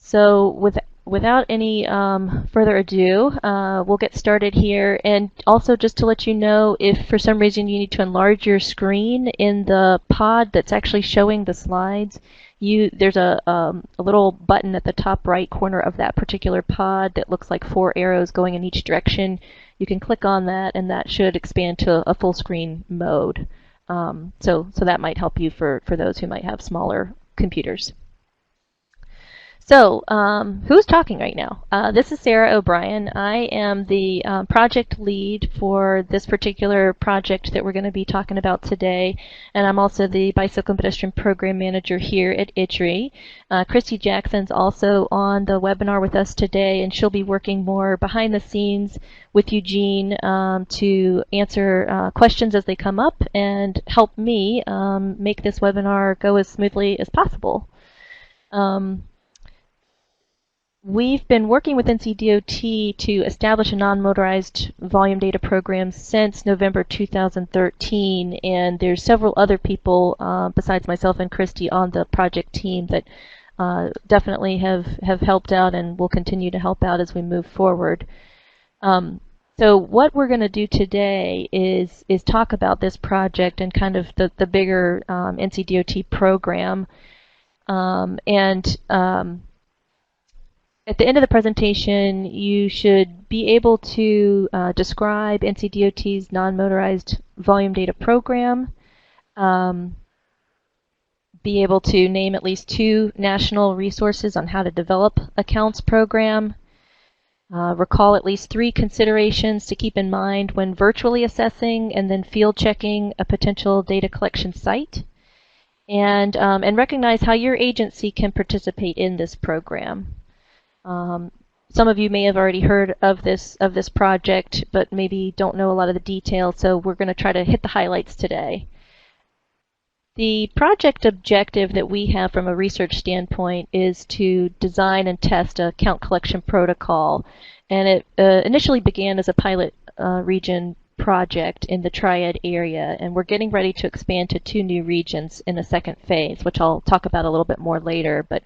So without any further ado, we'll get started here. And also just to let you know, if for some reason you need to enlarge your screen in the pod that's actually showing the slides, there's a little button at the top right corner of that particular pod that looks like 4 arrows going in each direction. You can click on that, and that should expand to a full screen mode. So that might help you for those who might have smaller computers. So, who's talking right now? This is Sarah O'Brien. I am the project lead for this particular project that we're going to be talking about today, and I'm also the Bicycle and Pedestrian Program Manager here at ITRE. Christy Jackson's also on the webinar with us today, and she'll be working more behind the scenes with Eugene to answer questions as they come up and help me make this webinar go as smoothly as possible. We've been working with NCDOT to establish a non-motorized volume data program since November 2013, and there's several other people besides myself and Christy on the project team that definitely have helped out and will continue to help out as we move forward. So what we're going to do today is talk about this project and kind of the bigger NCDOT program. At the end of the presentation, you should be able to describe NCDOT's non-motorized volume data program, be able to name at least 2 national resources on how to develop a counts program, recall at least 3 considerations to keep in mind when virtually assessing and then field checking a potential data collection site, and recognize how your agency can participate in this program. Some of you may have already heard of this project, but maybe don't know a lot of the details, so we're going to try to hit the highlights today. The project objective that we have from a research standpoint is to design and test a count collection protocol, and it initially began as a pilot region project in the Triad area, and we're getting ready to expand to 2 new regions in the second phase, which I'll talk about a little bit more later. But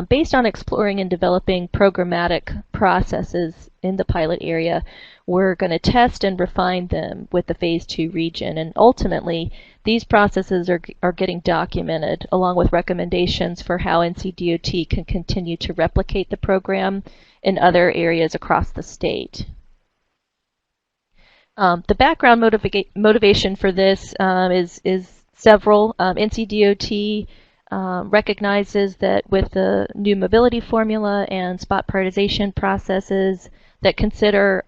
based on exploring and developing programmatic processes in the pilot area, we're going to test and refine them with the Phase 2 region. And ultimately, these processes are getting documented along with recommendations for how NCDOT can continue to replicate the program in other areas across the state. The background motivation for this is several. NCDOT recognizes that with the new mobility formula and spot prioritization processes that consider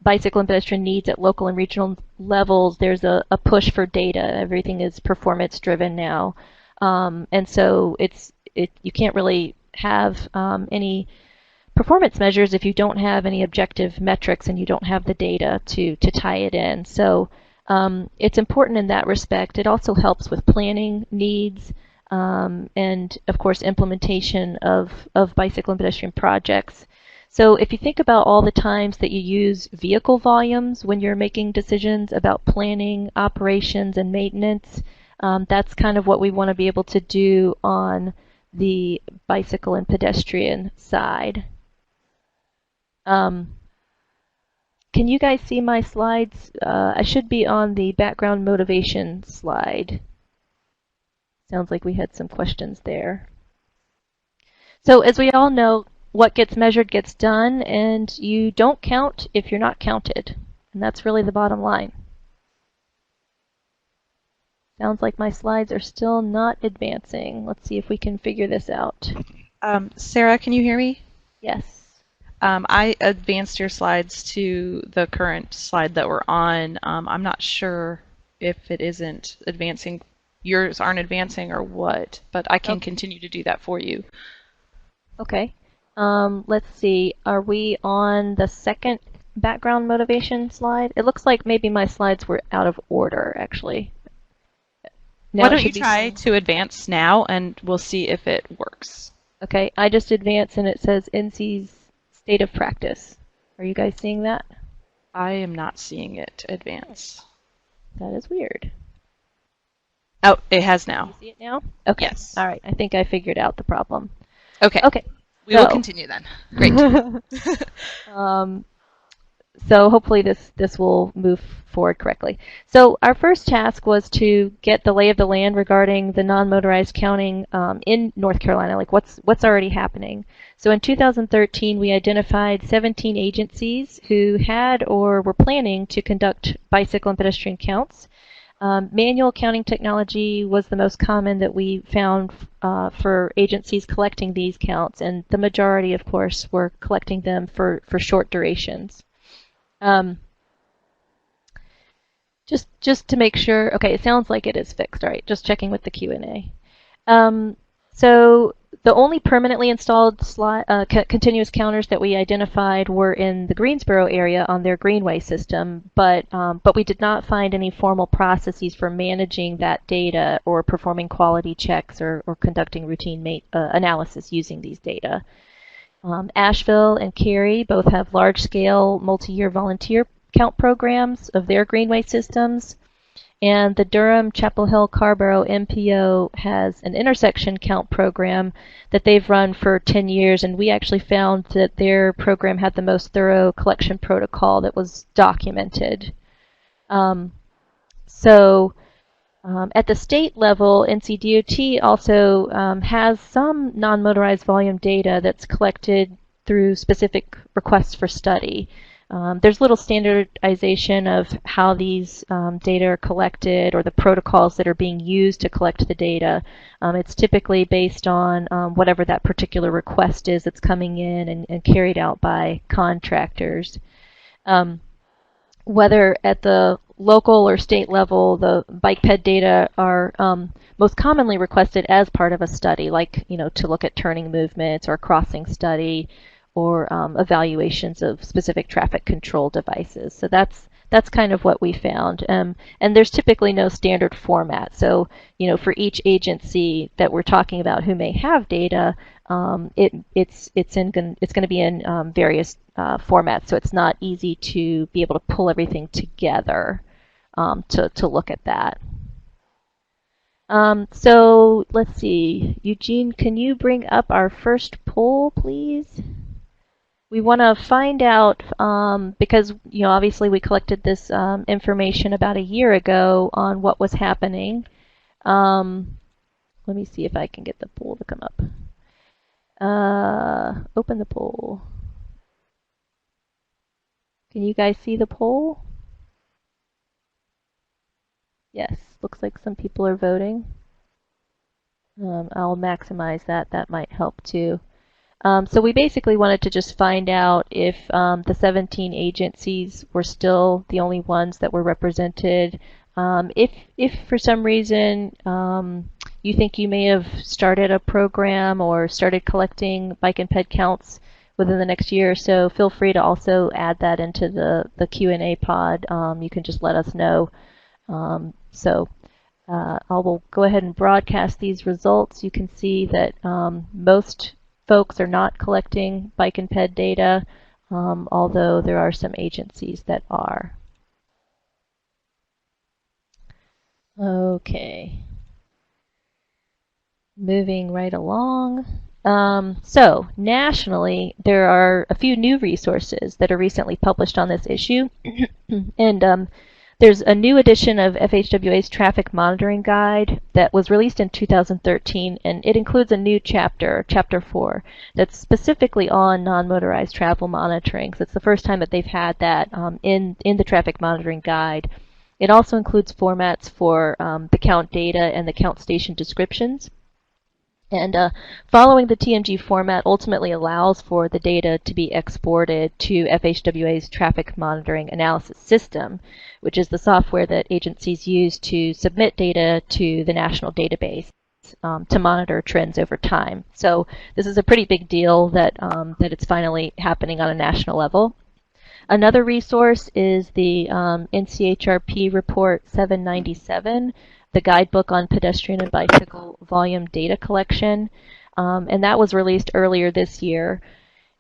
bicycle and pedestrian needs at local and regional levels, there's a push for data. Everything is performance driven now, and so you can't really have any performance measures if you don't have any objective metrics and you don't have the data to tie it in. So it's important in that respect. It also helps with planning needs. And of course implementation of bicycle and pedestrian projects. So if you think about all the times that you use vehicle volumes when you're making decisions about planning, operations, and maintenance, that's kind of what we want to be able to do on the bicycle and pedestrian side. Can you guys see my slides? I should be on the background motivation slide. Sounds like we had some questions there. So as we all know, what gets measured gets done, and you don't count if you're not counted. And that's really the bottom line. Sounds like my slides are still not advancing. Let's see if we can figure this out. Sarah, can you hear me? Yes. I advanced your slides to the current slide that we're on. I'm not sure if it isn't advancing. Yours aren't advancing or what, but I can continue to do that for you. Okay. Let's see. Are we on the second background motivation slide? It looks like maybe my slides were out of order, actually. Now why don't you try to advance now, and we'll see if it works. Okay. I just advanced, and it says NC's state of practice. Are you guys seeing that? I am not seeing it advance. That is weird. Oh, it has now. You see it now? Okay. Yes. All right. I think I figured out the problem. Okay, Okay, we will so continue then. Great. um, so hopefully this will move forward correctly. So our first task was to get the lay of the land regarding the non-motorized counting in North Carolina, like what's already happening. So in 2013, we identified 17 agencies who had or were planning to conduct bicycle and pedestrian counts. Manual counting technology was the most common that we found for agencies collecting these counts, and the majority, of course, were collecting them for short durations. Um, just to make sure, okay, it sounds like it is fixed. All right, just checking with the Q&A. So the only permanently installed continuous counters that we identified were in the Greensboro area on their Greenway system, but we did not find any formal processes for managing that data or performing quality checks or conducting routine analysis using these data. Asheville and Cary both have large-scale multi-year volunteer count programs of their Greenway systems. And the Durham Chapel Hill Carborough MPO has an intersection count program that they've run for 10 years, and we actually found that their program had the most thorough collection protocol that was documented. Um, so at the state level, NCDOT also has some non-motorized volume data that's collected through specific requests for study. There's little standardization of how these data are collected or the protocols that are being used to collect the data. It's typically based on whatever that particular request is that's coming in and carried out by contractors. Whether at the local or state level, the bike ped data are most commonly requested as part of a study, like to look at turning movements or crossing study, or evaluations of specific traffic control devices. So that's kind of what we found. And there's typically no standard format. So for each agency that we're talking about who may have data, it's going to be in various formats. So it's not easy to be able to pull everything together to look at that. So let's see, Eugene, can you bring up our first poll, please? We want to find out, because obviously we collected this information about a year ago on what was happening. Let me see if I can get the poll to come up. Open the poll. Can you guys see the poll? Yes, looks like some people are voting. I'll maximize that. That might help too. So we basically wanted to just find out if the 17 agencies were still the only ones that were represented. If for some reason you think you may have started a program or started collecting bike and ped counts within the next year or so, feel free to also add that into the Q&A pod. You can just let us know. I will go ahead and broadcast these results. You can see that most folks are not collecting bike and ped data, although there are some agencies that are. Okay. Moving right along. So nationally, there are a few new resources that are recently published on this issue. And there's a new edition of FHWA's Traffic Monitoring Guide that was released in 2013, and it includes a new chapter, Chapter 4, that's specifically on non-motorized travel monitoring. So it's the first time that they've had that in the Traffic Monitoring Guide. It also includes formats for the count data and the count station descriptions. And following the TMG format ultimately allows for the data to be exported to FHWA's Traffic Monitoring Analysis System, which is the software that agencies use to submit data to the national database to monitor trends over time. So this is a pretty big deal that it's finally happening on a national level. Another resource is the NCHRP Report 797, the guidebook on pedestrian and bicycle volume data collection, and that was released earlier this year.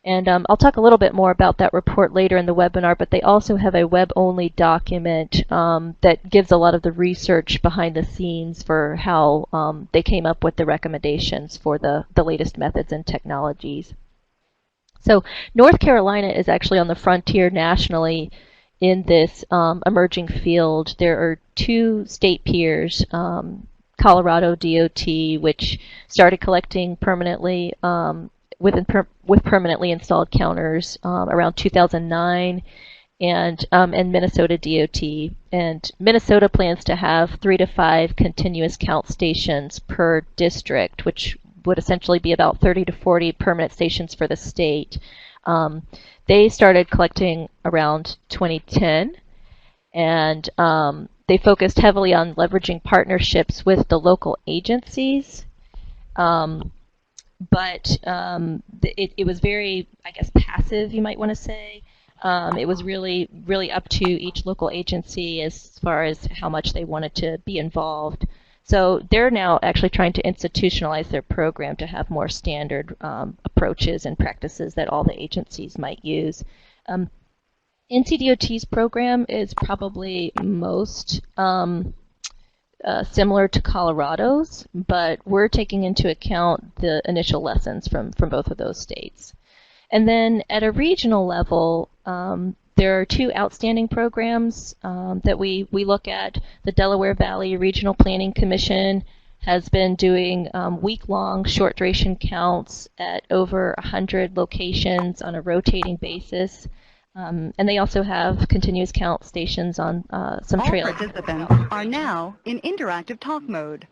And I'll talk a little bit more about that report later in the webinar, but they also have a web-only document that gives a lot of the research behind the scenes for how they came up with the recommendations for the latest methods and technologies. So North Carolina is actually on the frontier nationally in this emerging field. There are two state peers, Colorado DOT, which started collecting permanently with permanently installed counters around 2009, and Minnesota DOT. And Minnesota plans to have 3 to 5 continuous count stations per district, which would essentially be about 30 to 40 permanent stations for the state. They started collecting around 2010, and they focused heavily on leveraging partnerships with the local agencies. But it was very, I guess, passive, you might want to say. It was really up to each local agency as far as how much they wanted to be involved. So they're now actually trying to institutionalize their program to have more standard approaches and practices that all the agencies might use. NCDOT's program is probably most similar to Colorado's, but we're taking into account the initial lessons from both of those states. And then at a regional level, there are two outstanding programs that we look at. The Delaware Valley Regional Planning Commission has been doing week-long short duration counts at over 100 locations on a rotating basis. And they also have continuous count stations on some trails. All participants are now in interactive talk mode.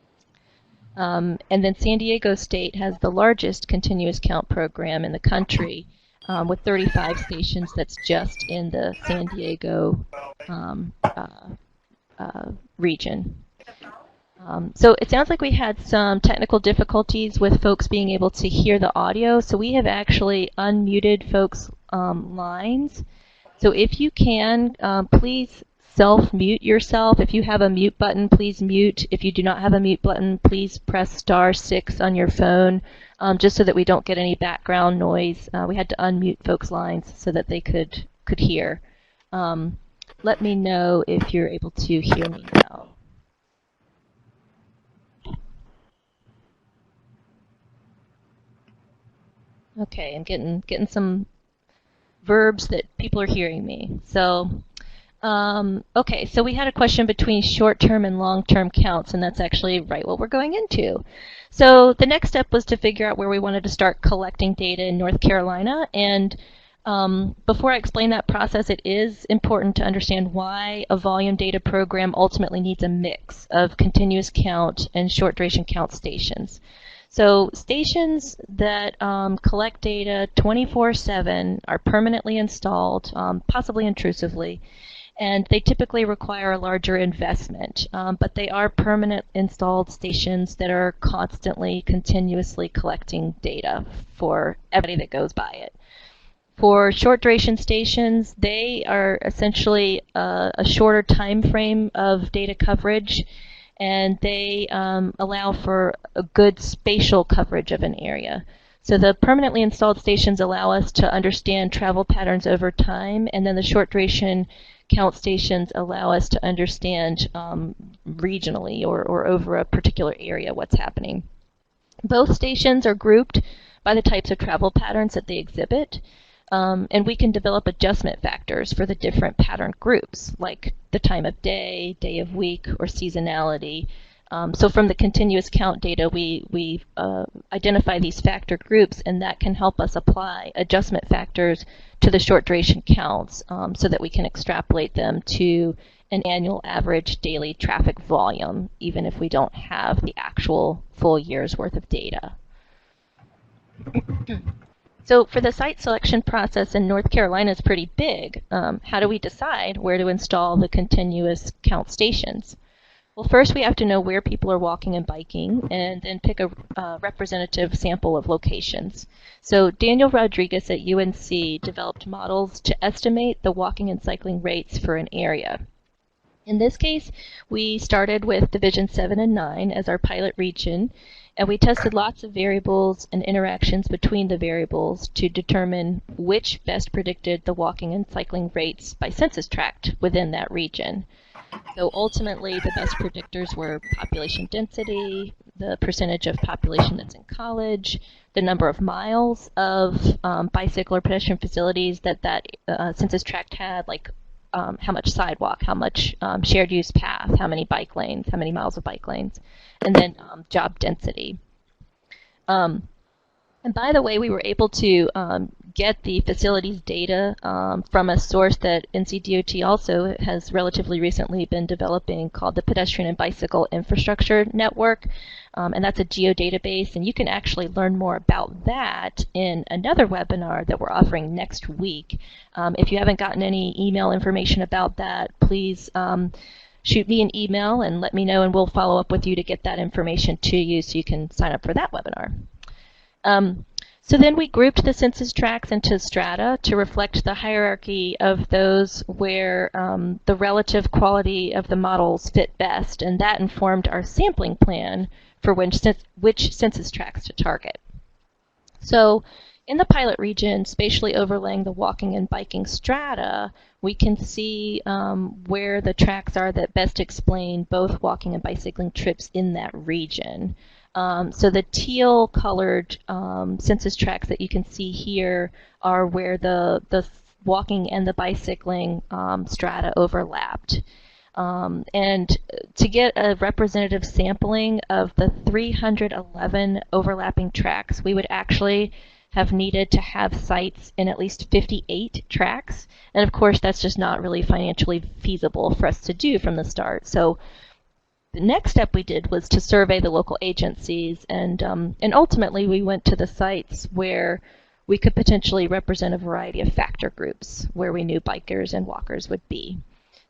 And then San Diego State has the largest continuous count program in the country, with 35 stations that's just in the San Diego region. So it sounds like we had some technical difficulties with folks being able to hear the audio, so we have actually unmuted folks' lines. So if you can, please self-mute yourself. If you have a mute button, please mute. If you do not have a mute button, please press *6 on your phone, just so that we don't get any background noise. We had to unmute folks' lines so that they could hear. Let me know if you're able to hear me now. Okay, I'm getting some verbs that people are hearing me. So, okay, so we had a question between short-term and long-term counts, and that's actually right what we're going into. So the next step was to figure out where we wanted to start collecting data in North Carolina, and before I explain that process, it is important to understand why a volume data program ultimately needs a mix of continuous count and short-duration count stations. So stations that collect data 24/7 are permanently installed, possibly intrusively, and they typically require a larger investment, but they are permanent installed stations that are constantly, continuously collecting data for everybody that goes by it. For short duration stations, they are essentially a shorter time frame of data coverage, and they allow for a good spatial coverage of an area. So the permanently installed stations allow us to understand travel patterns over time, and then the short duration count stations allow us to understand regionally or over a particular area what's happening. Both stations are grouped by the types of travel patterns that they exhibit. And we can develop adjustment factors for the different pattern groups, like the time of day, day of week, or seasonality. So from the continuous count data, we identify these factor groups, and that can help us apply adjustment factors to the short duration counts so that we can extrapolate them to an annual average daily traffic volume, even if we don't have the actual full year's worth of data. So for the site selection process in North Carolina is pretty big. How do we decide where to install the continuous count stations? Well, first we have to know where people are walking and biking, and then pick a representative sample of locations. So Daniel Rodriguez at UNC developed models to estimate the walking and cycling rates for an area. In this case, we started with Division 7 and 9 as our pilot region, and we tested lots of variables and interactions between the variables to determine which best predicted the walking and cycling rates by census tract within that region. So ultimately, the best predictors were population density, the percentage of population that's in college, the number of miles of bicycle or pedestrian facilities that census tract had, like how much sidewalk, how much shared use path, how many bike lanes, how many miles of bike lanes, and then job density. And by the way, we were able to get the facilities data from a source that NCDOT also has relatively recently been developing called the Pedestrian and Bicycle Infrastructure Network. And that's a geodatabase, and you can actually learn more about that in another webinar that we're offering next week. If you haven't gotten any email information about that, please shoot me an email and let me know, and we'll follow up with you to get that information to you so you can sign up for that webinar. So then we grouped the census tracts into strata to reflect the hierarchy of those where the relative quality of the models fit best, and that informed our sampling plan for which census tracts to target. So in the pilot region, spatially overlaying the walking and biking strata, we can see where the tracts are that best explain both walking and bicycling trips in that region. So the teal colored census tracts that you can see here are where the walking and the bicycling strata overlapped. And to get a representative sampling of the 311 overlapping tracts, we would actually have needed to have sites in at least 58 tracts. And of course, that's just not really financially feasible for us to do from the start. So the next step we did was to survey the local agencies, and ultimately we went to the sites where we could potentially represent a variety of factor groups where we knew bikers and walkers would be.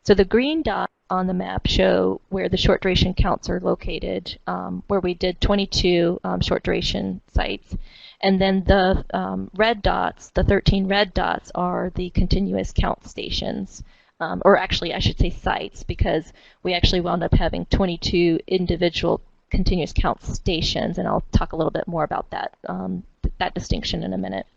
So the green dots on the map show where the short duration counts are located, where we did 22 short duration sites. And then the red dots, the 13 red dots, are the continuous count stations. Or actually, I should say sites, because we actually wound up having 22 individual continuous count stations, and I'll talk a little bit more about that, that distinction in a minute.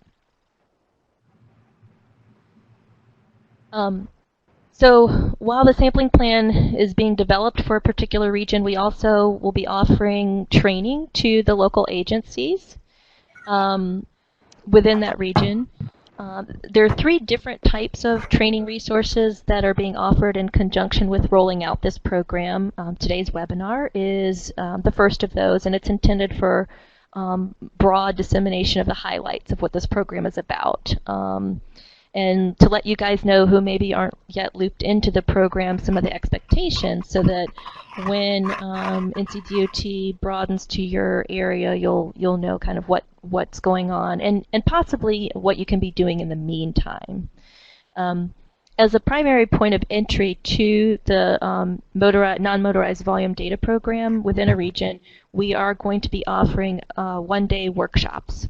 So while the sampling plan is being developed for a particular region, we also will be offering training to the local agencies within that region. There are 3 different types of training resources that are being offered in conjunction with rolling out this program. Today's webinar is the first of those, and it's intended for broad dissemination of the highlights of what this program is about. And to let you guys know who maybe aren't yet looped into the program, some of the expectations, so that when NCDOT broadens to your area, you'll know kind of what's going on, and possibly what you can be doing in the meantime. As a primary point of entry to the non-motorized volume data program within a region, we are going to be offering one-day workshops.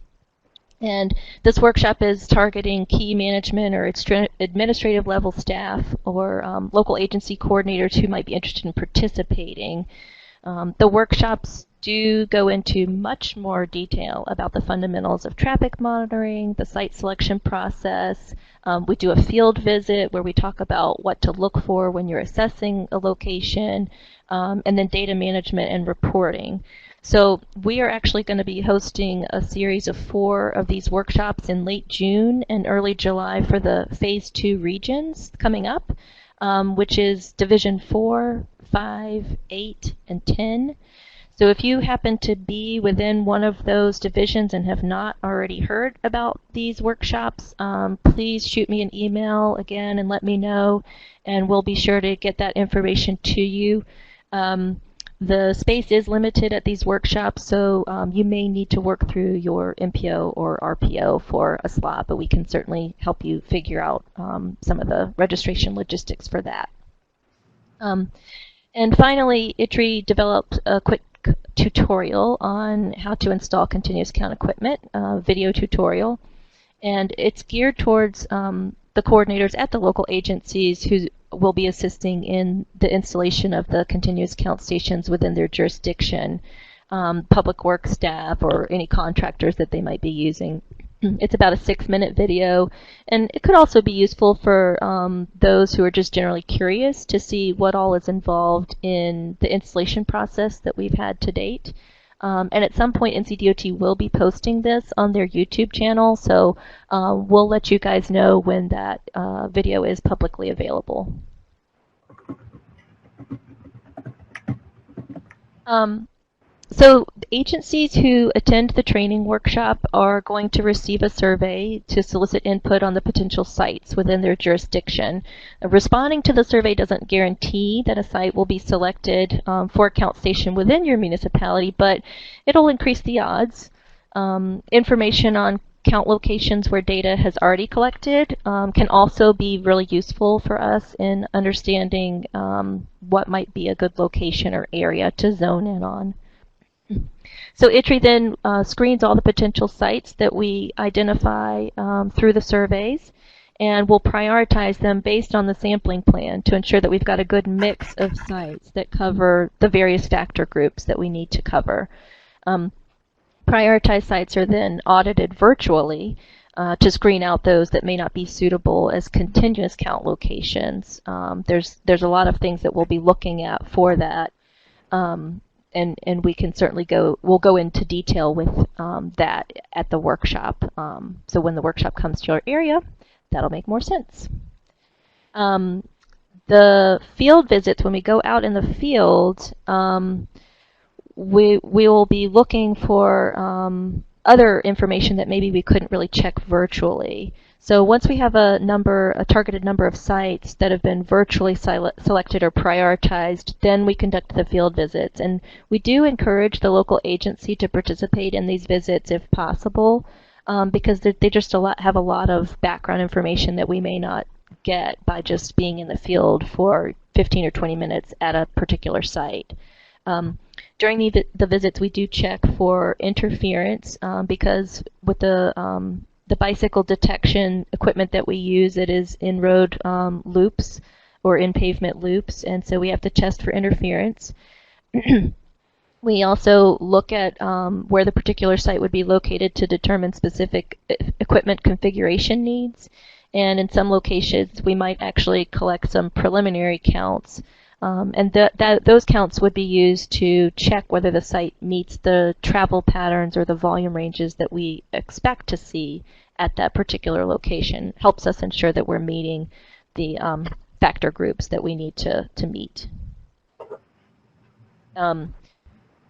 And this workshop is targeting key management or administrative level staff or local agency coordinators who might be interested in participating. The workshops do go into much more detail about the fundamentals of traffic monitoring, the site selection process. We do a field visit where we talk about what to look for when you're assessing a location, and then data management and reporting. So we are actually going to be hosting a series of 4 of these workshops in late June and early July for the Phase 2 regions coming up, which is Division 4, 5, 8, and 10. So if you happen to be within one of those divisions and have not already heard about these workshops, please shoot me an email again and let me know, and we'll be sure to get that information to you. The space is limited at these workshops, so you may need to work through your MPO or RPO for a slot, but we can certainly help you figure out some of the registration logistics for that. And finally, ITRE developed a quick tutorial on how to install continuous count equipment, video tutorial, and it's geared towards the coordinators at the local agencies who will be assisting in the installation of the continuous count stations within their jurisdiction, public works staff or any contractors that they might be using. It's about a 6-minute video, and it could also be useful for those who are just generally curious to see what all is involved in the installation process that we've had to date. And at some point, NCDOT will be posting this on their YouTube channel, so we'll let you guys know when that video is publicly available. So agencies who attend the training workshop are going to receive a survey to solicit input on the potential sites within their jurisdiction. Responding to the survey doesn't guarantee that a site will be selected for a count station within your municipality, but it'll increase the odds. Information on count locations where data has already collected can also be really useful for us in understanding what might be a good location or area to zone in on. So ITRE then screens all the potential sites that we identify through the surveys, and we'll prioritize them based on the sampling plan to ensure that we've got a good mix of sites that cover the various factor groups that we need to cover. Prioritized sites are then audited virtually to screen out those that may not be suitable as continuous count locations. There's a lot of things that we'll be looking at for that. And we can certainly we'll go into detail with that at the workshop. So when the workshop comes to your area, that'll make more sense. The field visits, when we go out in the field, we will be looking for other information that maybe we couldn't really check virtually. So once we have a targeted number of sites that have been virtually selected or prioritized, then we conduct the field visits. And we do encourage the local agency to participate in these visits if possible, because they just have a lot of background information that we may not get by just being in the field for 15 or 20 minutes at a particular site. During the visits, we do check for interference because with the bicycle detection equipment that we use, it is in road loops or in pavement loops, and so we have to test for interference. We also look at where the particular site would be located to determine specific equipment configuration needs, and in some locations we might actually collect some preliminary counts. And those counts would be used to check whether the site meets the travel patterns or the volume ranges that we expect to see at that particular location. Helps us ensure that we're meeting the factor groups that we need to meet. When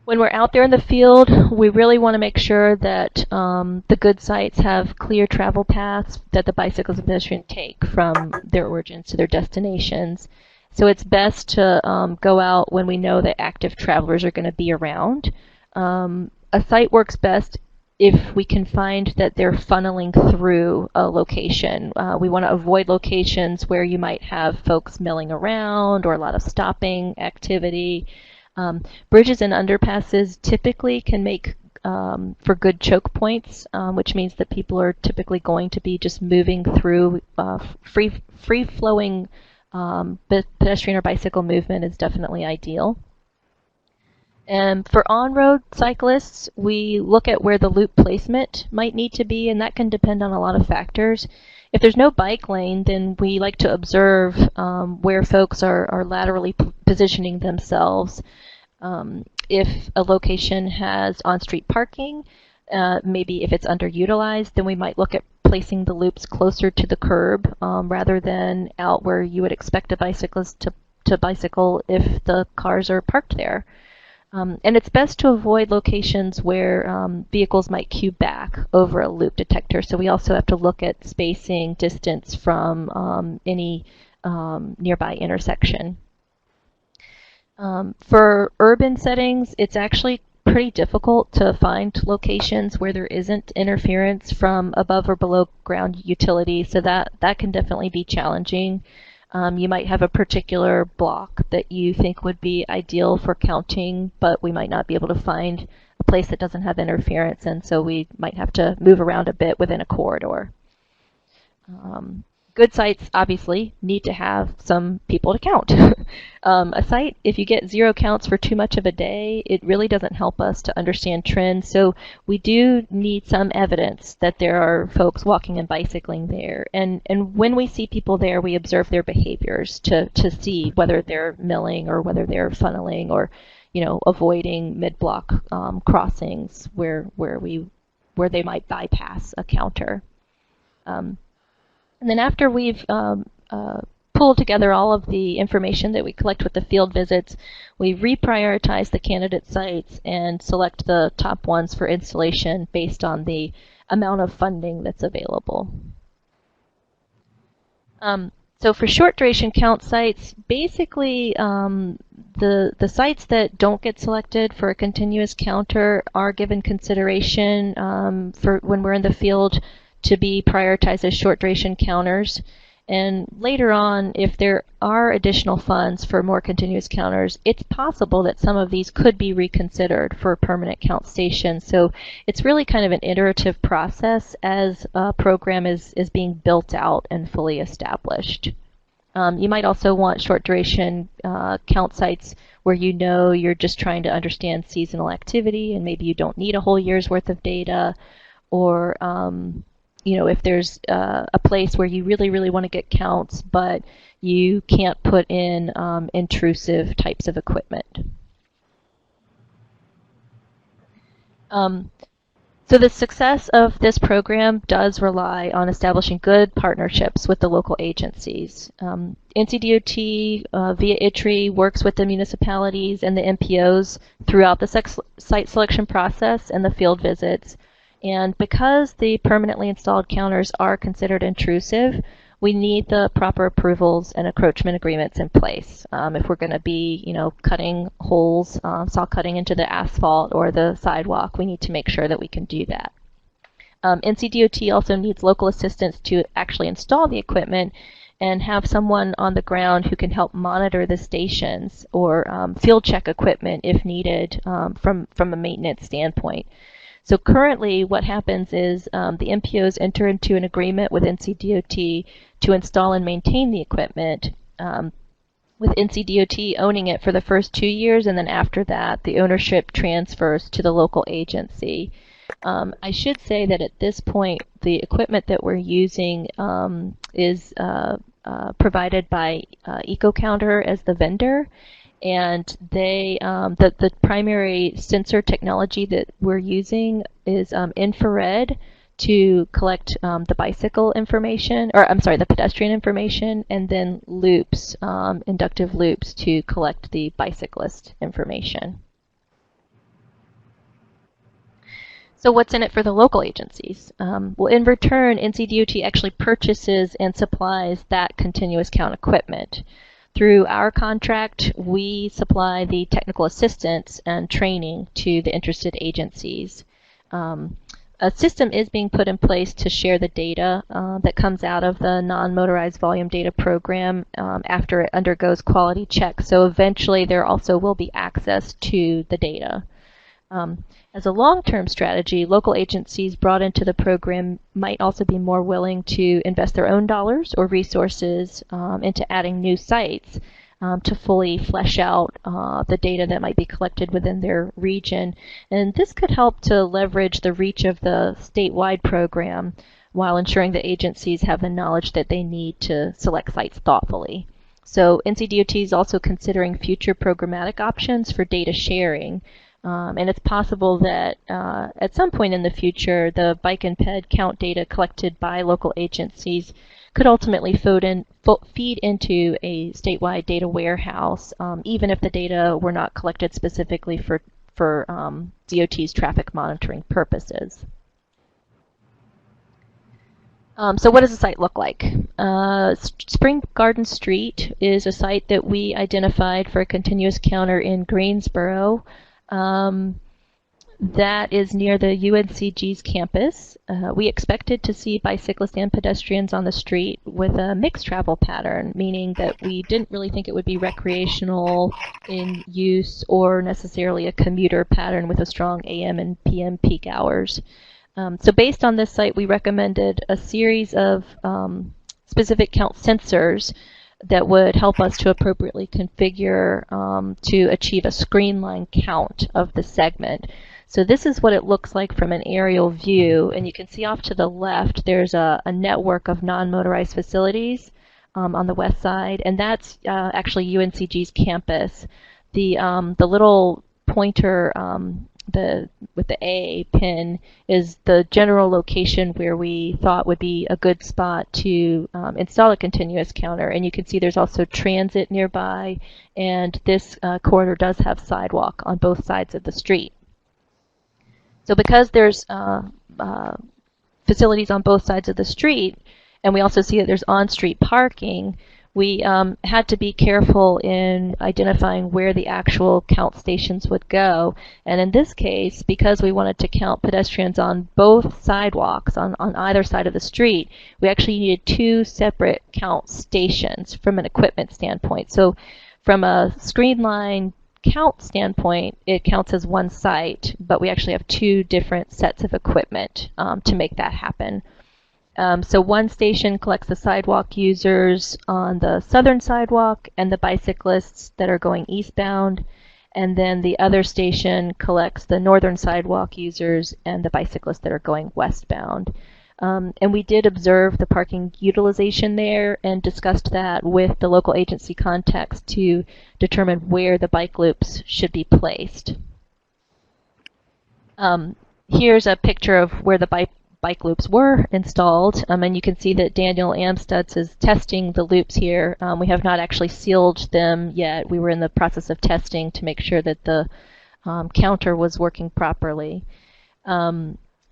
we're out there in the field, we really want to make sure that the good sites have clear travel paths that the bicycles and pedestrians take from their origins to their destinations. So it's best to go out when we know that active travelers are going to be around. A site works best if we can find that they're funneling through a location. We want to avoid locations where you might have folks milling around or a lot of stopping activity. Bridges and underpasses typically can make for good choke points, which means that people are typically going to be just moving through free-flowing pedestrian or bicycle movement is definitely ideal. And for on-road cyclists, we look at where the loop placement might need to be, and that can depend on a lot of factors. If there's no bike lane, then we like to observe where folks are laterally positioning themselves. If a location has on-street parking, maybe if it's underutilized, then we might look at placing the loops closer to the curb rather than out where you would expect a bicyclist to bicycle if the cars are parked there. And it's best to avoid locations where vehicles might queue back over a loop detector. So we also have to look at spacing, distance from any nearby intersection. For urban settings, it's actually pretty difficult to find locations where there isn't interference from above or below ground utilities, so that can definitely be challenging. You might have a particular block that you think would be ideal for counting, but we might not be able to find a place that doesn't have interference, and so we might have to move around a bit within a corridor. Good sites obviously need to have some people to count. A site, if you get 0 counts for too much of a day, it really doesn't help us to understand trends. So we do need some evidence that there are folks walking and bicycling there. And when we see people there, we observe their behaviors to see whether they're milling or whether they're funneling or, avoiding mid-block crossings where they might bypass a counter. And then after we've pulled together all of the information that we collect with the field visits, we reprioritize the candidate sites and select the top ones for installation based on the amount of funding that's available. So for short duration count sites, basically the sites that don't get selected for a continuous counter are given consideration for when we're in the field to be prioritized as short duration counters. And later on, if there are additional funds for more continuous counters, it's possible that some of these could be reconsidered for permanent count stations. So it's really kind of an iterative process as a program is being built out and fully established. You might also want short duration count sites where you're just trying to understand seasonal activity and maybe you don't need a whole year's worth of data, or if there's a place where you really, really want to get counts, but you can't put in intrusive types of equipment. So the success of this program does rely on establishing good partnerships with the local agencies. NCDOT via ITRE works with the municipalities and the MPOs throughout the site selection process and the field visits. And because the permanently installed counters are considered intrusive, we need the proper approvals and encroachment agreements in place. If we're going to be, cutting holes, saw cutting into the asphalt or the sidewalk, we need to make sure that we can do that. NCDOT also needs local assistance to actually install the equipment and have someone on the ground who can help monitor the stations or field check equipment if needed from a maintenance standpoint. So currently what happens is the MPOs enter into an agreement with NCDOT to install and maintain the equipment, with NCDOT owning it for the first 2 years, and then after that the ownership transfers to the local agency. I should say that at this point the equipment that we're using is provided by EcoCounter as the vendor. And they, the primary sensor technology that we're using is infrared to collect the bicycle information, or I'm sorry, the pedestrian information, and then loops, inductive loops to collect the bicyclist information. So what's in it for the local agencies? Well, in return, NCDOT actually purchases and supplies that continuous count equipment. Through our contract, we supply the technical assistance and training to the interested agencies. A system is being put in place to share the data that comes out of the non-motorized volume data program after it undergoes quality checks. So eventually there also will be access to the data. As a long-term strategy, local agencies brought into the program might also be more willing to invest their own dollars or resources into adding new sites to fully flesh out the data that might be collected within their region. And this could help to leverage the reach of the statewide program while ensuring that agencies have the knowledge that they need to select sites thoughtfully. So NCDOT is also considering future programmatic options for data sharing. And it's possible that at some point in the future, the bike and ped count data collected by local agencies could ultimately feed into a statewide data warehouse, even if the data were not collected specifically for DOT's traffic monitoring purposes. So what does the site look like? Spring Garden Street is a site that we identified for a continuous counter in Greensboro. That is near the UNCG's campus. We expected to see bicyclists and pedestrians on the street with a mixed travel pattern, meaning that we didn't really think it would be recreational in use or necessarily a commuter pattern with a strong AM and PM peak hours. So based on this site, we recommended a series of specific count sensors that would help us to appropriately configure to achieve a screen line count of the segment. So this is what it looks like from an aerial view, and you can see off to the left there's a network of non-motorized facilities on the west side, and that's actually UNCG's campus. The little pointer with the A pin is the general location where we thought would be a good spot to install a continuous counter. And you can see there's also transit nearby, and this corridor does have sidewalk on both sides of the street. So because there's facilities on both sides of the street, and we also see that there's on-street parking, we had to be careful in identifying where the actual count stations would go. And in this case, because we wanted to count pedestrians on both sidewalks, on either side of the street, we actually needed two separate count stations from an equipment standpoint. So from a screen line count standpoint, it counts as one site, but we actually have two different sets of equipment to make that happen. So one station collects the sidewalk users on the southern sidewalk and the bicyclists that are going eastbound, and then the other station collects the northern sidewalk users and the bicyclists that are going westbound. And we did observe the parking utilization there and discussed that with the local agency contacts to determine where the bike loops should be placed. Here's a picture of where the bike loops were installed, and you can see that Daniel Amstutz is testing the loops here. We have not actually sealed them yet. We were in the process of testing to make sure that the counter was working properly.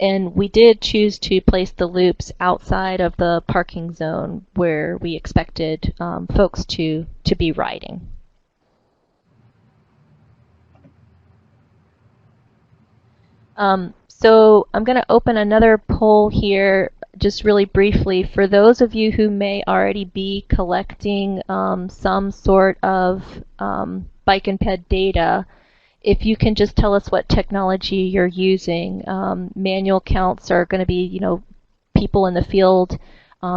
And we did choose to place the loops outside of the parking zone where we expected folks to be riding. So I'm going to open another poll here just really briefly. For those of you who may already be collecting some sort of bike and ped data, if you can just tell us what technology you're using. Manual counts are going to be, people in the field.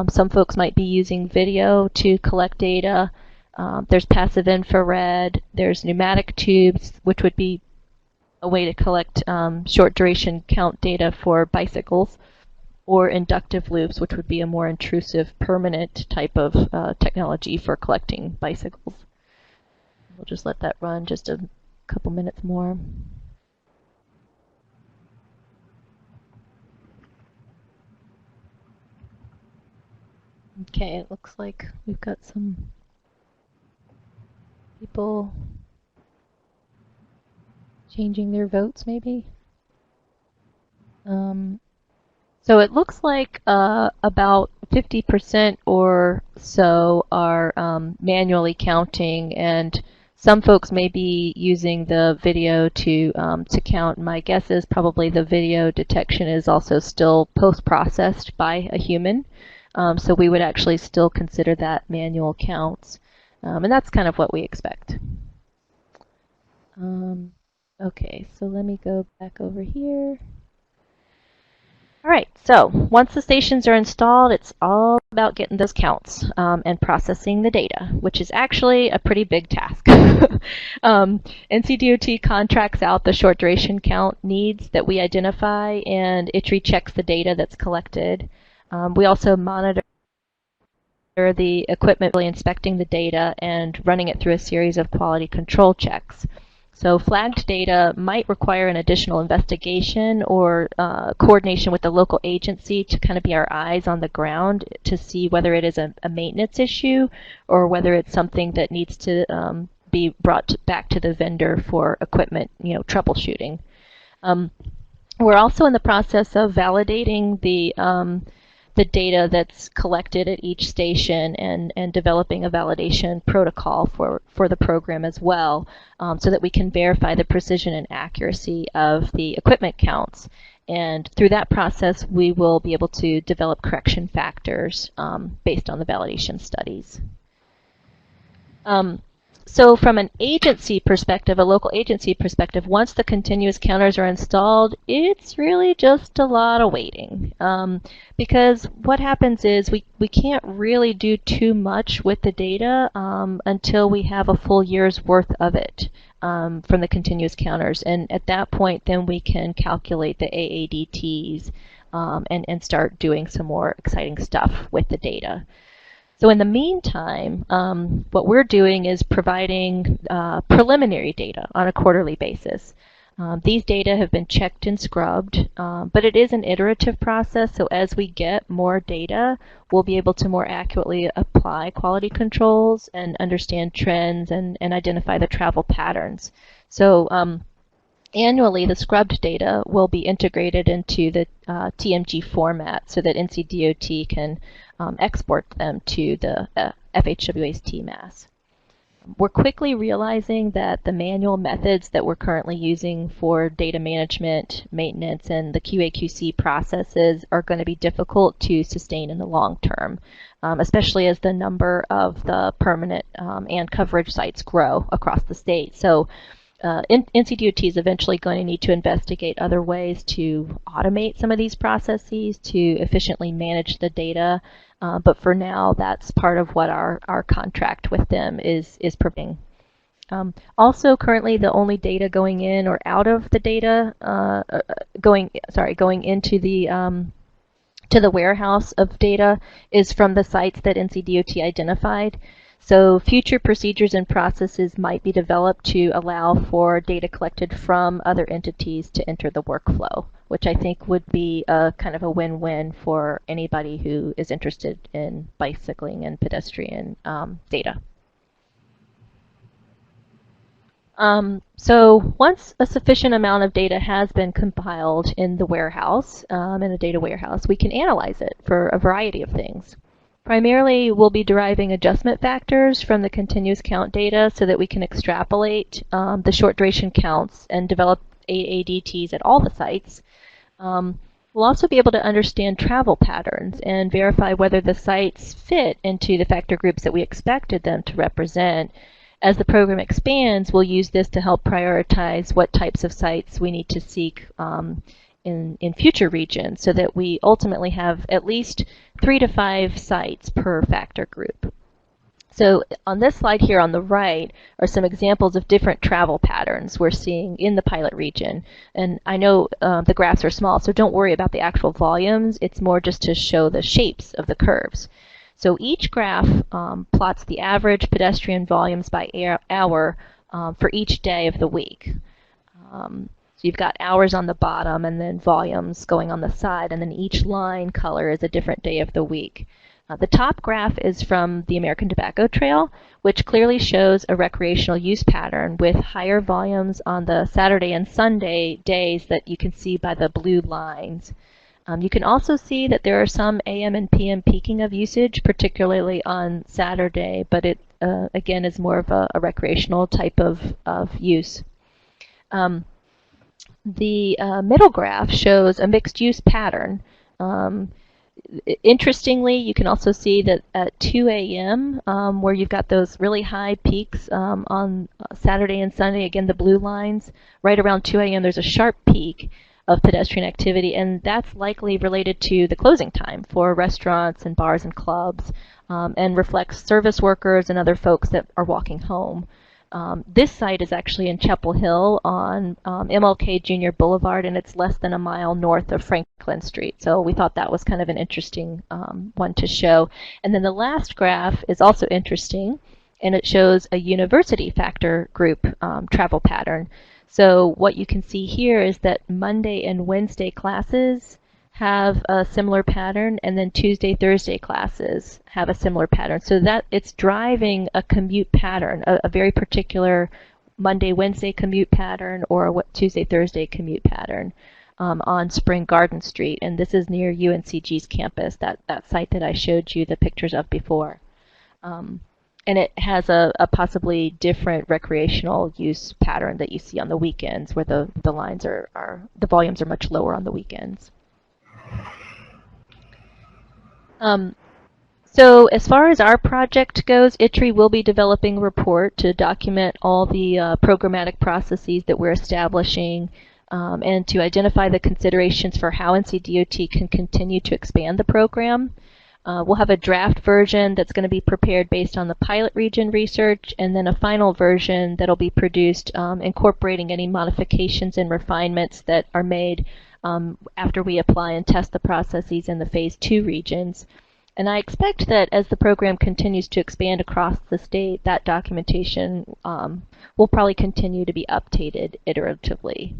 Some folks might be using video to collect data. There's passive infrared. There's pneumatic tubes, which would be a way to collect short duration count data for bicycles, or inductive loops, which would be a more intrusive permanent type of technology for collecting bicycles. We'll just let that run just a couple minutes more. Okay, it looks like we've got some people changing their votes, maybe. So it looks like about 50% or so are manually counting, and some folks may be using the video to count. My guess is probably the video detection is also still post-processed by a human, so we would actually still consider that manual counts, and that's kind of what we expect. Okay, so let me go back over here. All right, so once the stations are installed, it's all about getting those counts and processing the data, which is actually a pretty big task. NCDOT contracts out the short duration count needs that we identify, and ITRE checks the data that's collected. We also monitor the equipment, really inspecting the data and running it through a series of quality control checks. So flagged data might require an additional investigation or coordination with the local agency to kind of be our eyes on the ground to see whether it is a maintenance issue or whether it's something that needs to be brought back to the vendor for equipment, troubleshooting. We're also in the process of validating the data that's collected at each station and developing a validation protocol for the program as well, so that we can verify the precision and accuracy of the equipment counts. And through that process, we will be able to develop correction factors based on the validation studies. So from an agency perspective, a local agency perspective, once the continuous counters are installed, it's really just a lot of waiting. Because what happens is we can't really do too much with the data until we have a full year's worth of it from the continuous counters. And at that point, then we can calculate the AADTs and start doing some more exciting stuff with the data. So in the meantime, what we're doing is providing preliminary data on a quarterly basis. These data have been checked and scrubbed, but it is an iterative process, so as we get more data, we'll be able to more accurately apply quality controls and understand trends and identify the travel patterns. So annually, the scrubbed data will be integrated into the TMG format so that NCDOT can export them to the FHWA's TMAS. We're quickly realizing that the manual methods that we're currently using for data management, maintenance, and the QA/QC processes are going to be difficult to sustain in the long term, especially as the number of the permanent and coverage sites grow across the state. So NCDOT is eventually going to need to investigate other ways to automate some of these processes to efficiently manage the data. But for now, that's part of what our contract with them is providing. Also, currently, the only data going in or out of the data going into the to the warehouse of data is from the sites that NCDOT identified. So future procedures and processes might be developed to allow for data collected from other entities to enter the workflow, which I think would be a kind of a win-win for anybody who is interested in bicycling and pedestrian data. So once a sufficient amount of data has been compiled in the warehouse, in a data warehouse, we can analyze it for a variety of things. Primarily, we'll be deriving adjustment factors from the continuous count data so that we can extrapolate the short duration counts and develop AADTs at all the sites. We'll also be able to understand travel patterns and verify whether the sites fit into the factor groups that we expected them to represent. As the program expands, we'll use this to help prioritize what types of sites we need to seek in future regions so that we ultimately have at least 3 to 5 sites per factor group. So on this slide here on the right are some examples of different travel patterns we're seeing in the pilot region. And I know the graphs are small, so don't worry about the actual volumes. It's more just to show the shapes of the curves. So each graph plots the average pedestrian volumes by hour for each day of the week. So you've got hours on the bottom and then volumes going on the side, and then each line color is a different day of the week. The top graph is from the American Tobacco Trail, which clearly shows a recreational use pattern with higher volumes on the Saturday and Sunday days that you can see by the blue lines. You can also see that there are some AM and PM peaking of usage, particularly on Saturday, but it again is more of a recreational type of use. The middle graph shows a mixed use pattern. Interestingly, you can also see that at 2 a.m., where you've got those really high peaks on Saturday and Sunday, again the blue lines, right around 2 a.m. there's a sharp peak of pedestrian activity, and that's likely related to the closing time for restaurants and bars and clubs, and reflects service workers and other folks that are walking home. This site is actually in Chapel Hill on MLK Jr. Boulevard, and it's less than a mile north of Franklin Street. So we thought that was kind of an interesting one to show. And then the last graph is also interesting, and it shows a university factor group travel pattern. So what you can see here is that Monday and Wednesday classes have a similar pattern, and then Tuesday, Thursday classes have a similar pattern. So that it's driving a commute pattern, a very particular Monday, Wednesday commute pattern or a Tuesday, Thursday commute pattern on Spring Garden Street. And this is near UNCG's campus, that site that I showed you the pictures of before. And it has a possibly different recreational use pattern that you see on the weekends, where the lines the volumes are much lower on the weekends. So as far as our project goes, ITRE will be developing a report to document all the programmatic processes that we're establishing and to identify the considerations for how NCDOT can continue to expand the program. We'll have a draft version that's going to be prepared based on the pilot region research, and then a final version that'll be produced incorporating any modifications and refinements that are made after we apply and test the processes in the Phase 2 regions. And I expect that as the program continues to expand across the state, that documentation will probably continue to be updated iteratively.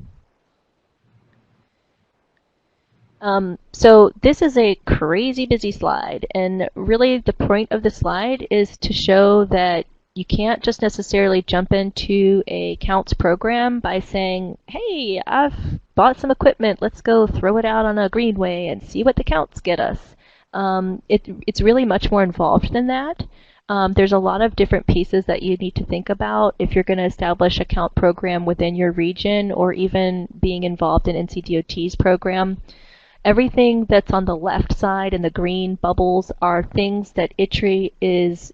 So this is a crazy busy slide, and really the point of the slide is to show that you can't just necessarily jump into a counts program by saying, hey, I've bought some equipment, let's go throw it out on a greenway and see what the counts get us. It's really much more involved than that. There's a lot of different pieces that you need to think about if you're going to establish a count program within your region or even being involved in NCDOT's program. Everything that's on the left side in the green bubbles are things that ITRE is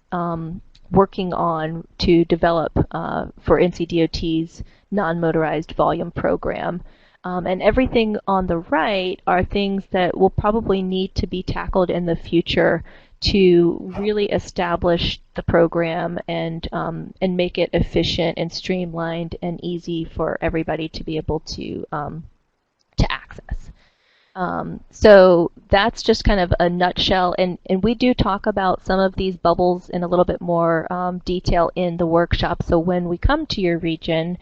working on to develop for NCDOT's non-motorized volume program. And everything on the right are things that will probably need to be tackled in the future to really establish the program and make it efficient and streamlined and easy for everybody to be able to access. So that's just kind of a nutshell, and we do talk about some of these bubbles in a little bit more detail in the workshop. So when we come to your region,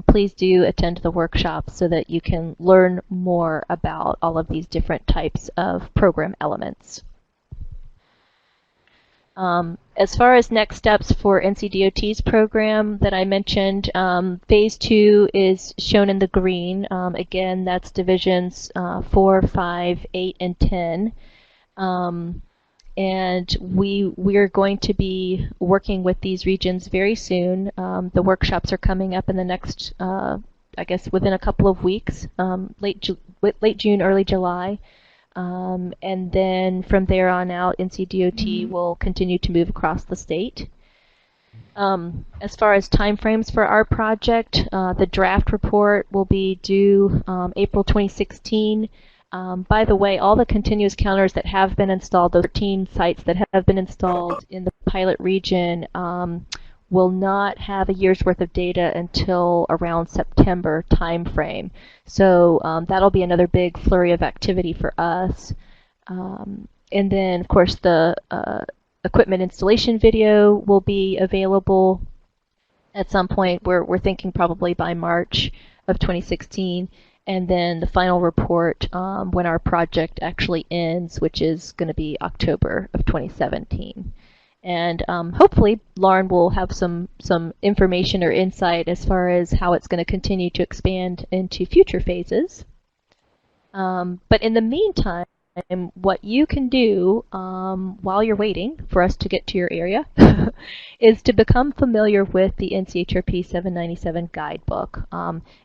please do attend the workshop so that you can learn more about all of these different types of program elements. As far as next steps for NCDOT's program that I mentioned, Phase 2 is shown in the green. Again, that's divisions 4, 5, 8, and 10. And we're going to be working with these regions very soon. The workshops are coming up in the next, I guess, within a couple of weeks, late June, early July. And then from there on out, NCDOT will continue to move across the state. As far as timeframes for our project, the draft report will be due April 2016. By the way, all the continuous counters that have been installed, those 13 sites that have been installed in the pilot region, will not have a year's worth of data until around September timeframe. So that'll be another big flurry of activity for us. And then, of course, the equipment installation video will be available at some point. We're thinking probably by March of 2016. And then the final report when our project actually ends, which is going to be October of 2017. And hopefully Lauren will have some information or insight as far as how it's going to continue to expand into future phases. But in the meantime, what you can do while you're waiting for us to get to your area is to become familiar with the NCHRP 797 guidebook.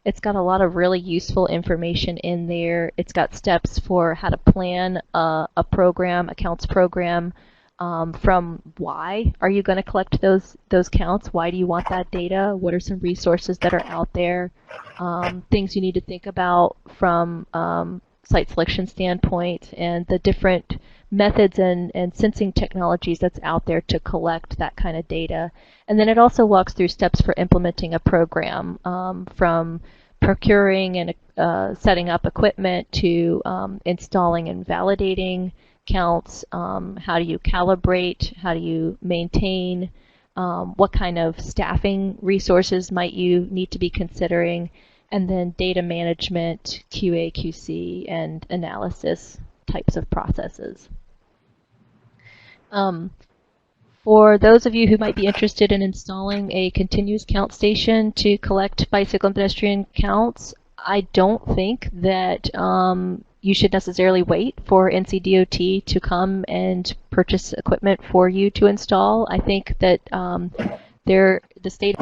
It's got a lot of really useful information in there. It's got steps for how to plan a program, a counts program, from why are you going to collect those counts? Why do you want that data? What are some resources that are out there? Things you need to think about from site selection standpoint, and the different methods and sensing technologies that's out there to collect that kind of data. And then it also walks through steps for implementing a program, from procuring and setting up equipment to installing and validating counts. How do you calibrate? How do you maintain? What kind of staffing resources might you need to be considering? And then data management, QA, QC, and analysis types of processes. For those of you who might be interested in installing a continuous count station to collect bicycle and pedestrian counts, I don't think that you should necessarily wait for NCDOT to come and purchase equipment for you to install. I think that the state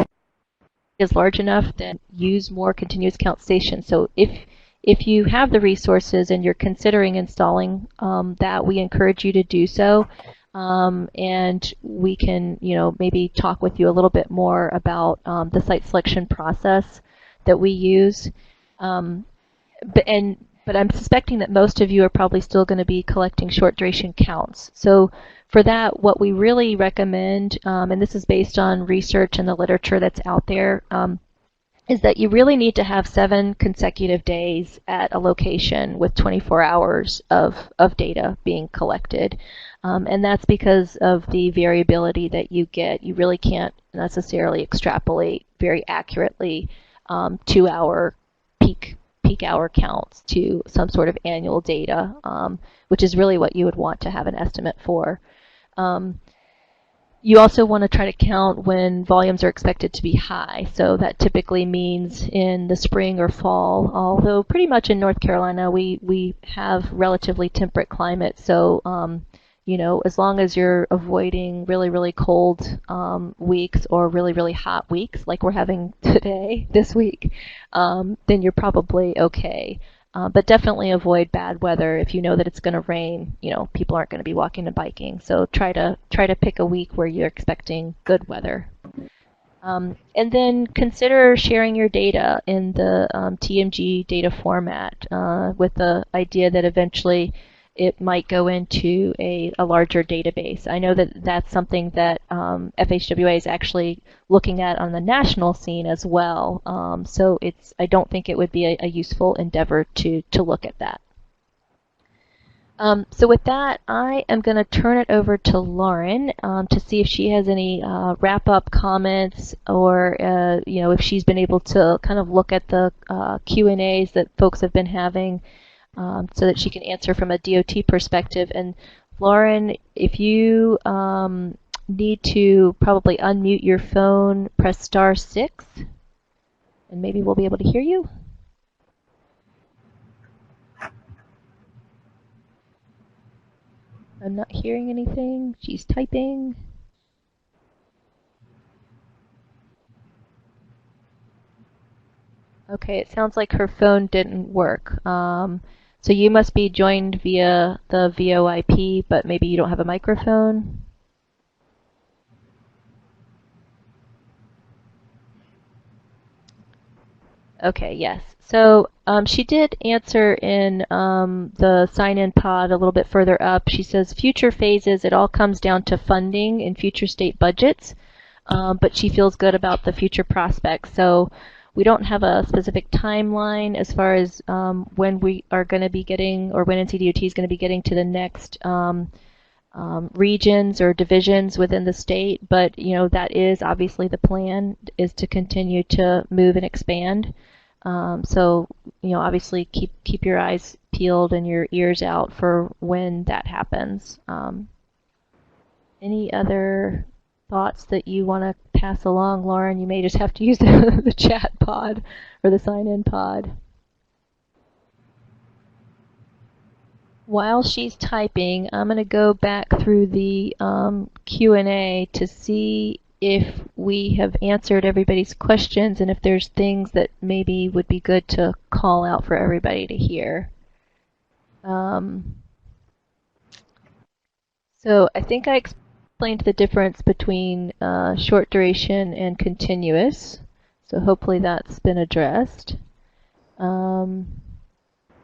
is large enough that use more continuous count stations. So if you have the resources and you're considering installing that, we encourage you to do so. and we can, maybe talk with you a little bit more about the site selection process that we use. But I'm suspecting that most of you are probably still going to be collecting short duration counts. So for that, what we really recommend, and this is based on research and the literature that's out there, is that you really need to have 7 consecutive days at a location with 24 hours of data being collected. And that's because of the variability that you get. You really can't necessarily extrapolate very accurately 2-hour peak hour counts to some sort of annual data, which is really what you would want to have an estimate for. You also want to try to count when volumes are expected to be high. So that typically means in the spring or fall, although pretty much in North Carolina we have relatively temperate climate. So as long as you're avoiding really, really cold weeks or really, really hot weeks like we're having today, this week, then you're probably okay. But definitely avoid bad weather. If you know that it's going to rain, people aren't going to be walking and biking. So try to pick a week where you're expecting good weather. And then consider sharing your data in the TMG data format with the idea that eventually it might go into a larger database. I know that that's something that FHWA is actually looking at on the national scene as well. So I don't think it would be a useful endeavor to look at that. So with that, I am going to turn it over to Lauren to see if she has any wrap-up comments, or if she's been able to kind of look at the Q&As that folks have been having, so that she can answer from a DOT perspective. And Lauren, if you need to probably unmute your phone, press *6, and maybe we'll be able to hear you. I'm not hearing anything. She's typing. Okay, it sounds like her phone didn't work. So you must be joined via the VoIP, but maybe you don't have a microphone. Okay, yes. So she did answer in the sign-in pod a little bit further up. She says, future phases, it all comes down to funding in future state budgets, but she feels good about the future prospects. So we don't have a specific timeline as far as when we are going to be getting, or when NCDOT is going to be getting to the next regions or divisions within the state, but that is obviously the plan, is to continue to move and expand. So obviously keep your eyes peeled and your ears out for when that happens. Any other thoughts that you want to pass along, Lauren? You may just have to use the chat pod or the sign-in pod. While she's typing, I'm going to go back through the Q&A to see if we have answered everybody's questions and if there's things that maybe would be good to call out for everybody to hear. So I think I explained the difference between short duration and continuous. So hopefully that's been addressed.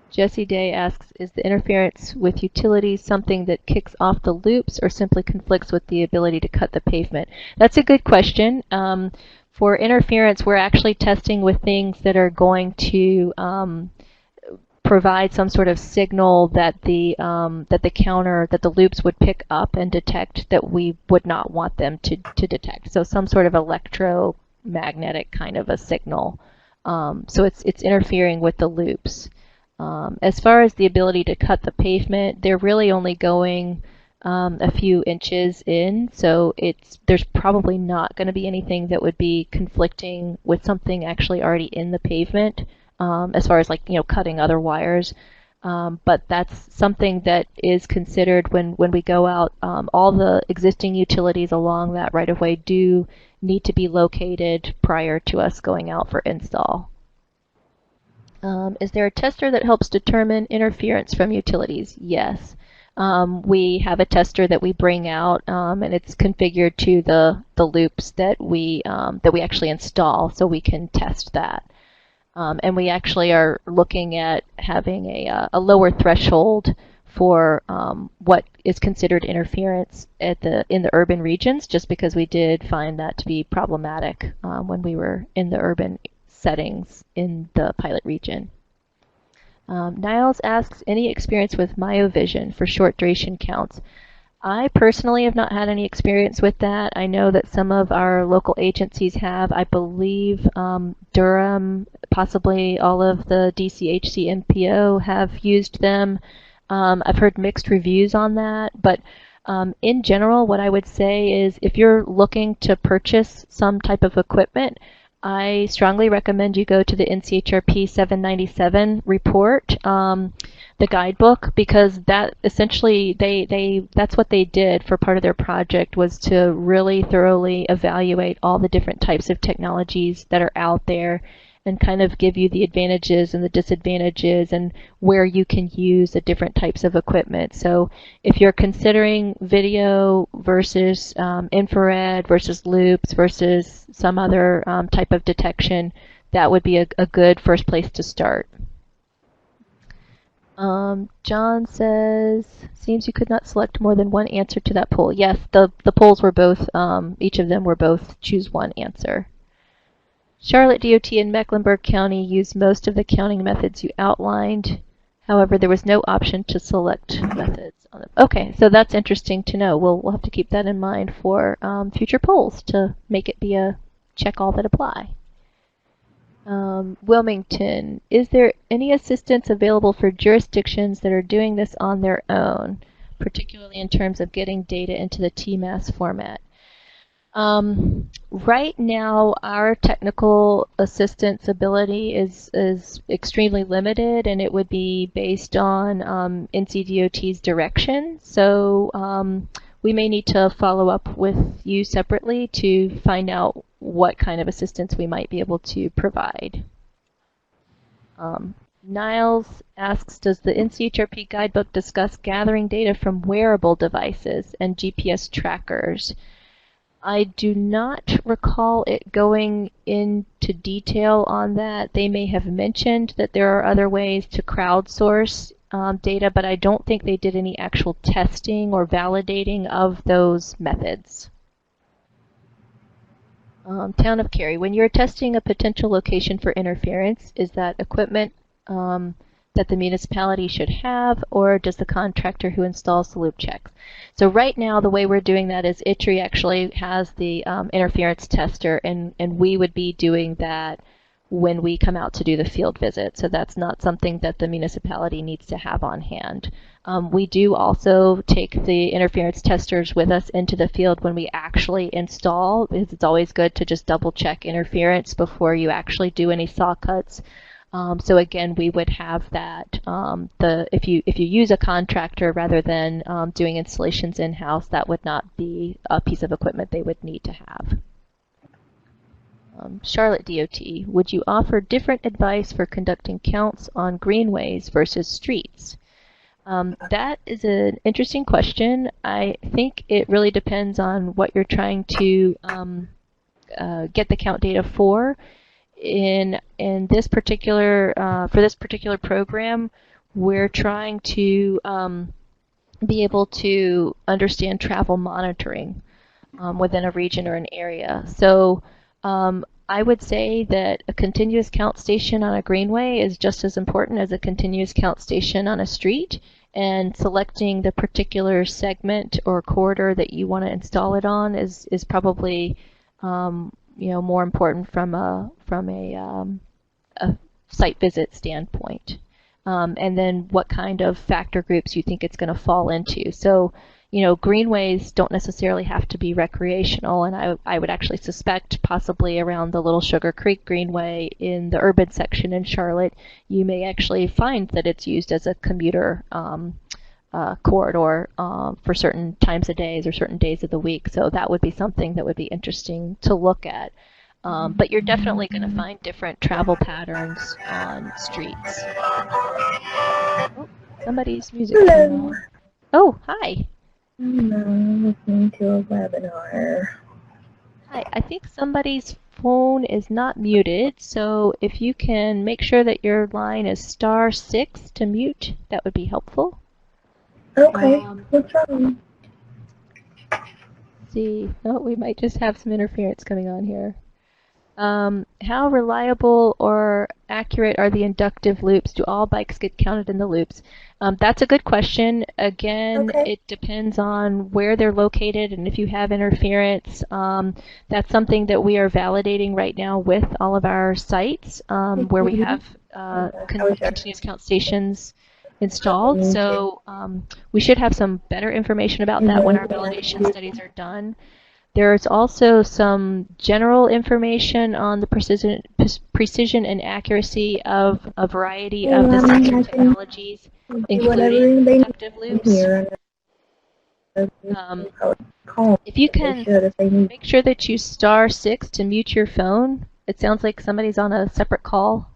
Jesse Day asks, is the interference with utilities something that kicks off the loops or simply conflicts with the ability to cut the pavement? That's a good question. For interference, we're actually testing with things that are going to provide some sort of signal that the counter, that the loops would pick up and detect that we would not want them to detect. So some sort of electromagnetic kind of a signal. So it's interfering with the loops. As far as the ability to cut the pavement, they're really only going a few inches in, so there's probably not going to be anything that would be conflicting with something actually already in the pavement, as far as cutting other wires. But that's something that is considered when we go out. All the existing utilities along that right-of-way do need to be located prior to us going out for install. Is there a tester that helps determine interference from utilities? Yes. we have a tester that we bring out, and it's configured to the loops that we actually install, so we can test that. And we actually are looking at having a lower threshold for what is considered interference in the urban regions, just because we did find that to be problematic when we were in the urban settings in the pilot region. Niles asks, any experience with myovision for short duration counts? I personally have not had any experience with that. I know that some of our local agencies have. I believe Durham, possibly all of the DCHC MPO have used them. I've heard mixed reviews on that, but in general, what I would say is if you're looking to purchase some type of equipment, I strongly recommend you go to the NCHRP 797 report, the guidebook, because that essentially that's what they did for part of their project, was to really thoroughly evaluate all the different types of technologies that are out there and kind of give you the advantages and the disadvantages and where you can use the different types of equipment. So if you're considering video versus infrared versus loops versus some other type of detection, that would be a good first place to start. John says, seems you could not select more than one answer to that poll. Yes, the polls were both, each of them were both choose one answer. Charlotte DOT and Mecklenburg County used most of the counting methods you outlined. However, there was no option to select methods on them. Okay, so that's interesting to know. We'll have to keep that in mind for future polls to make it be a check all that apply. Wilmington, is there any assistance available for jurisdictions that are doing this on their own, particularly in terms of getting data into the TMAS format? Right now, our technical assistance ability is extremely limited, and it would be based on NCDOT's direction. So we may need to follow up with you separately to find out what kind of assistance we might be able to provide. Niles asks, does the NCHRP guidebook discuss gathering data from wearable devices and GPS trackers? I do not recall it going into detail on that. They may have mentioned that there are other ways to crowdsource data, but I don't think they did any actual testing or validating of those methods. Town of Cary, when you're testing a potential location for interference, is that equipment that the municipality should have, or does the contractor who installs the loop checks? So right now, the way we're doing that is ITRE actually has the interference tester, and we would be doing that when we come out to do the field visit. So that's not something that the municipality needs to have on hand. We do also take the interference testers with us into the field when we actually install, because it's always good to just double check interference before you actually do any saw cuts. So again, we would have that. If you use a contractor rather than doing installations in-house, that would not be a piece of equipment they would need to have. Charlotte DOT, would you offer different advice for conducting counts on greenways versus streets? That is an interesting question. I think it really depends on what you're trying to get the count data for. In this particular for this particular program, we're trying to be able to understand travel monitoring within a region or an area. So I would say that a continuous count station on a greenway is just as important as a continuous count station on a street, and selecting the particular segment or corridor that you want to install it on is probably more important from a site visit standpoint. And then what kind of factor groups you think it's going to fall into. So, greenways don't necessarily have to be recreational, and I would actually suspect possibly around the Little Sugar Creek Greenway in the urban section in Charlotte, you may actually find that it's used as a commuter corridor for certain times of days or certain days of the week. So that would be something that would be interesting to look at. But you're definitely going to find different travel patterns on streets. Oh, somebody's music came on. Oh, hi. I'm listening to a webinar. Hi. I think somebody's phone is not muted, so if you can make sure that your line is *6 to mute, that would be helpful. Okay, what's wrong? See, oh, we might just have some interference coming on here. How reliable or accurate are the inductive loops? Do all bikes get counted in the loops? That's a good question. Again, Okay. it depends on where they're located and if you have interference. That's something that we are validating right now with all of our sites where we have continuous count stations installed. So we should have some better information about that when our validation studies are done. There's also some general information on the precision and accuracy of a variety of the sensor technologies, including inductive loops. If you can make sure that you *6 to mute your phone. It sounds like somebody's on a separate call.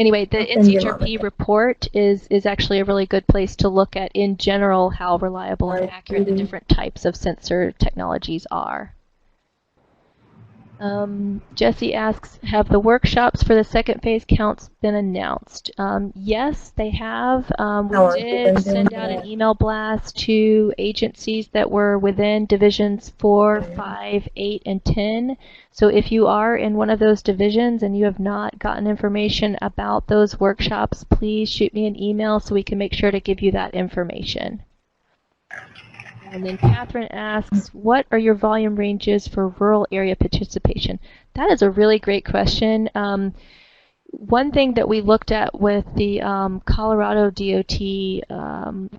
Anyway, the NCHRP report is actually a really good place to look at, in general, how reliable and accurate the different types of sensor technologies are. Jesse asks, have the workshops for the second phase counts been announced? Yes, they have. We did send out an email blast to agencies that were within divisions 4, 5, 8, and 10. So if you are in one of those divisions and you have not gotten information about those workshops, please shoot me an email so we can make sure to give you that information. And then Catherine asks, what are your volume ranges for rural area participation? That is a really great question. One thing that we looked at with the Colorado DOT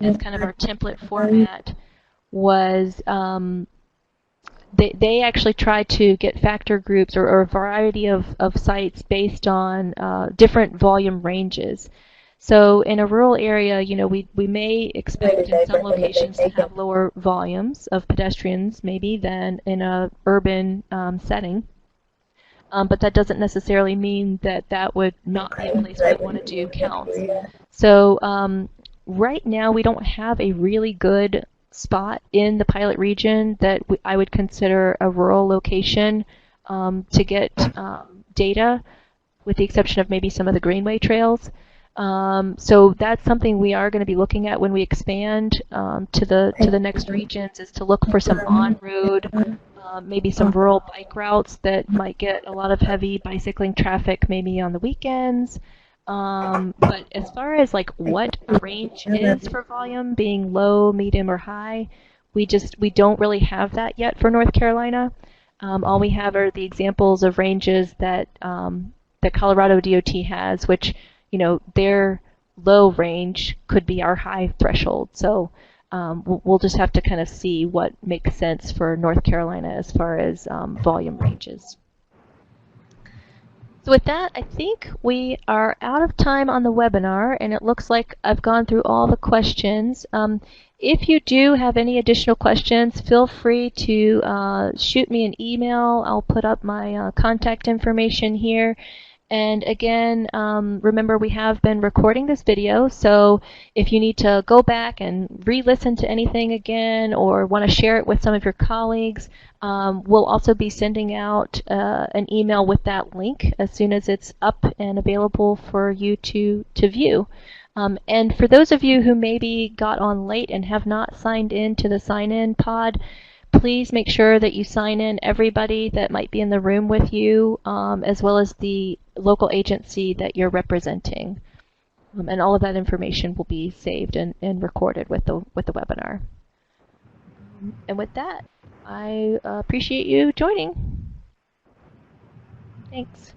as kind of our template format was they actually tried to get factor groups or a variety of sites based on different volume ranges. So in a rural area, you know, we may expect in some locations to have lower volumes of pedestrians maybe than in a urban setting. But that doesn't necessarily mean that that would not be a place we want to do counts. So right now we don't have a really good spot in the pilot region that I would consider a rural location to get data, with the exception of maybe some of the greenway trails. So that's something we are going to be looking at when we expand to the next regions, is to look for some on-road, maybe some rural bike routes that might get a lot of heavy bicycling traffic maybe on the weekends. But as far as like what range is for volume, being low, medium, or high, we don't really have that yet for North Carolina. All we have are the examples of ranges that that Colorado DOT has, which, you know, their low range could be our high threshold. So we'll just have to kind of see what makes sense for North Carolina as far as volume ranges. So with that, I think we are out of time on the webinar, and it looks like I've gone through all the questions. If you do have any additional questions, feel free to shoot me an email. I'll put up my contact information here. And again, remember, we have been recording this video, so if you need to go back and re-listen to anything again or want to share it with some of your colleagues, we'll also be sending out an email with that link as soon as it's up and available for you to view. And for those of you who maybe got on late and have not signed in to the sign-in pod, please make sure that you sign in everybody that might be in the room with you, as well as the local agency that you're representing. And all of that information will be saved and recorded with the webinar. And with that, I appreciate you joining. Thanks.